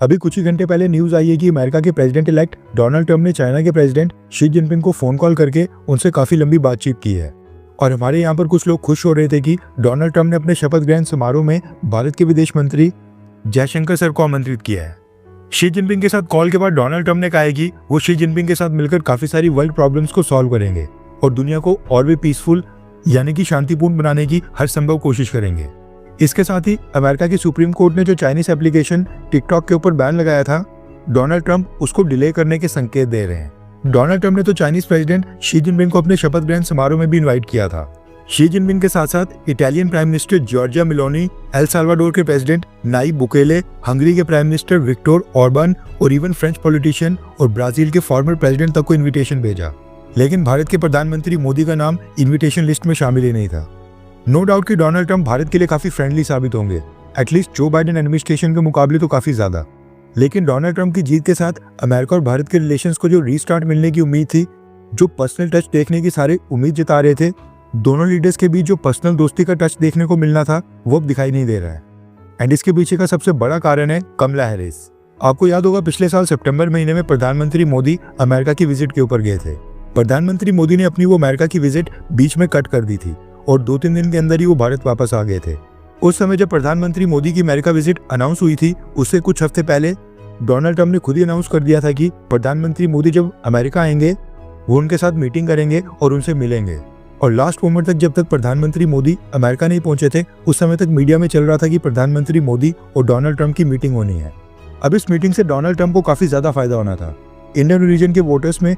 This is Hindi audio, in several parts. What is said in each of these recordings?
अभी कुछ ही घंटे पहले न्यूज आई है कि अमेरिका के प्रेसिडेंट इलेक्ट डोनाल्ड ट्रंप ने चाइना के प्रेसिडेंट शी जिनपिंग को फोन कॉल करके उनसे काफी लंबी बातचीत की है। और हमारे यहाँ पर कुछ लोग खुश हो रहे थे कि डोनाल्ड ट्रंप ने अपने शपथ ग्रहण समारोह में भारत के विदेश मंत्री जयशंकर सर को आमंत्रित किया है। शी जिनपिंग के साथ कॉल के बाद डोनाल्ड ट्रंप ने कहा है कि वो शी जिनपिंग के साथ मिलकर काफी सारी वर्ल्ड प्रॉब्लम्स को सॉल्व करेंगे और दुनिया को और भी पीसफुल यानी कि शांतिपूर्ण बनाने की हर संभव कोशिश करेंगे। इसके साथ ही अमेरिका की सुप्रीम कोर्ट ने जो चाइनीज एप्लीकेशन टिकटॉक के ऊपर बैन लगाया था, डोनाल्ड ट्रंप उसको डिले करने के संकेत दे रहे हैं। डोनाल्ड ट्रंप ने तो चाइनीज प्रेसिडेंट शी जिनपिंग को अपने शपथ ग्रहण समारोह में भी इनवाइट किया था। शी जिनपिंग के साथ साथ Italian prime minister Giorgia Meloni, El Salvador के प्रेसिडेंट नाइब बुकेले, हंगरी के प्राइम मिनिस्टर विक्टर ऑर्बन और इवन फ्रेंच पॉलिटिशियन और ब्राजील के फॉर्मर प्रेसिडेंट तक को इन्विटेशन भेजा। लेकिन भारत के प्रधानमंत्री मोदी का नाम इन्विटेशन लिस्ट में शामिल ही नहीं था। नो डाउट कि डोनाल्ड ट्रंप भारत के लिए काफी फ्रेंडली साबित होंगे, एटलीस्ट जो बाइडेन एडमिनिस्ट्रेशन के मुकाबले तो काफी ज्यादा। लेकिन डोनाल्ड ट्रंप की जीत के साथ अमेरिका और भारत के रिलेशंस को जो रीस्टार्ट मिलने की उम्मीद थी, जो पर्सनल टच देखने की सारे उम्मीद जता रहे थे, दोनों लीडर्स के बीच जो पर्सनल दोस्ती का टच देखने को मिलना था वो अब दिखाई नहीं दे रहा है। एंड इसके पीछे का सबसे बड़ा कारण है कमला हैरिस। आपको याद होगा पिछले साल सितंबर महीने में प्रधानमंत्री मोदी अमेरिका की विजिट के ऊपर गए थे। प्रधानमंत्री मोदी ने अपनी वो अमेरिका की विजिट बीच में कट कर दी थी और 2-3 दिन के अंदर ही वो भारत वापस आ गए थे। उस समय जब प्रधानमंत्री मोदी की अमेरिका विजिट अनाउंस हुई थी, उससे कुछ हफ्ते पहले डोनाल्ड ट्रंप ने खुद ही अनाउंस कर दिया था कि प्रधानमंत्री मोदी जब अमेरिका आएंगे वो उनके साथ मीटिंग करेंगे और उनसे मिलेंगे। और लास्ट मोमेंट तक जब तक प्रधानमंत्री मोदी अमेरिका नहीं पहुंचे थे, उस समय तक मीडिया में चल रहा था कि प्रधानमंत्री मोदी और डोनाल्ड ट्रंप की मीटिंग होनी है। अब इस मीटिंग से डोनाल्ड ट्रंप को काफी ज्यादा फायदा होना था। इंडियन ओरिजिन के वोटर्स में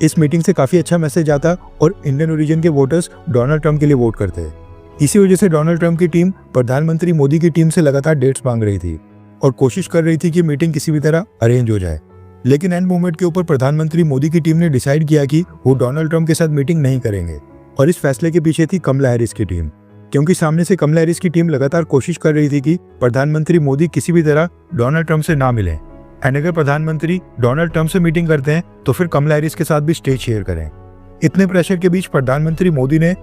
इस मीटिंग से काफी अच्छा मैसेज आता और इंडियन ओरिजिन के वोटर्स डोनाल्ड ट्रंप के लिए वोट करते हैं। इसी वजह से डोनाल्ड ट्रंप की टीम प्रधानमंत्री मोदी की टीम से लगातार डेट्स मांग रही थी और कोशिश कर रही थी कि मीटिंग किसी भी तरह अरेंज हो जाए। लेकिन एंड मोमेंट के ऊपर प्रधानमंत्री मोदी की टीम ने डिसाइड किया कि वो डोनाल्ड ट्रंप के साथ मीटिंग नहीं करेंगे। और इस फैसले के पीछे थी कमला हैरिस की टीम, क्योंकि सामने से कमला हैरिस की टीम लगातार कोशिश कर रही थी कि प्रधानमंत्री मोदी किसी भी तरह डोनाल्ड ट्रंप से ना मिले। एंड अगर प्रधानमंत्री डोनाल्ड ट्रंप से मीटिंग करते हैं तो फिर कमला हैरिस के साथ भी स्टेज शेयर करें। इतने प्रेशर के बीच प्रधानमंत्री मोदी ने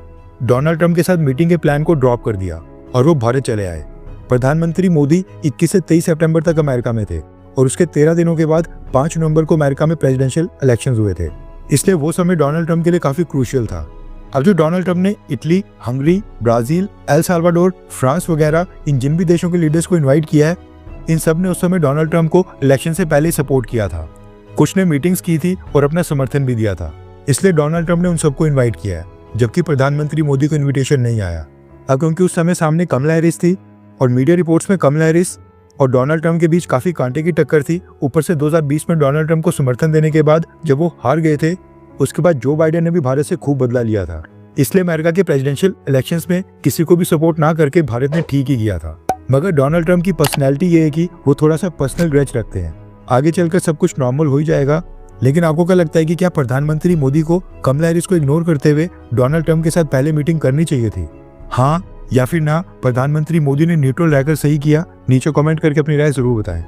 डोनाल्ड ट्रंप के साथ मीटिंग के प्लान को ड्रॉप कर दिया और वो भारत चले आए। प्रधानमंत्री मोदी 21 से 23 सितंबर तक अमेरिका में थे और उसके 13 दिनों के बाद 5 नवंबर को अमेरिका में प्रेसिडेंशियल इलेक्शंस हुए थे। इसलिए वो समय डोनाल्ड ट्रंप के लिए काफी क्रूशियल था। अब जो डोनाल्ड ट्रंप ने Italy, Hungary, Brazil, El Salvador, France वगैरह इन जिन भी देशों के लीडर्स को इनवाइट किया है, इन सब ने उस समय डोनाल्ड ट्रंप को इलेक्शन से पहले सपोर्ट किया था। कुछ ने मीटिंग्स की थी और अपना समर्थन भी दिया था। इसलिए डोनाल्ड ट्रंप ने उन सबको इनवाइट किया है, जबकि प्रधानमंत्री मोदी को इन्विटेशन नहीं आया। अब क्योंकि उस समय सामने कमला हैरिस थी और मीडिया रिपोर्ट्स में कमला हैरिस और डोनाल्ड ट्रंप के बीच काफी कांटे की टक्कर थी। ऊपर से 2020 में डोनाल्ड ट्रंप को समर्थन देने के बाद जब वो हार गए थे, उसके बाद जो बाइडेन ने भी भारत से खूब बदला लिया था। इसलिए अमेरिका के प्रेसिडेंशियल इलेक्शंस में किसी को भी सपोर्ट ना करके भारत ने ठीक ही किया था। मगर डोनाल्ड ट्रंप की पर्सनैलिटी ये है कि वो थोड़ा सा पर्सनल ग्रज रखते हैं। आगे चलकर सब कुछ नॉर्मल हो ही जाएगा। लेकिन आपको क्या लगता है कि क्या प्रधानमंत्री मोदी को कमला हैरिस को इग्नोर करते हुए डोनाल्ड ट्रंप के साथ पहले मीटिंग करनी चाहिए थी? हाँ या फिर ना? प्रधानमंत्री मोदी ने न्यूट्रल रहकर सही किया? नीचे कमेंट करके अपनी राय जरूर बताएं।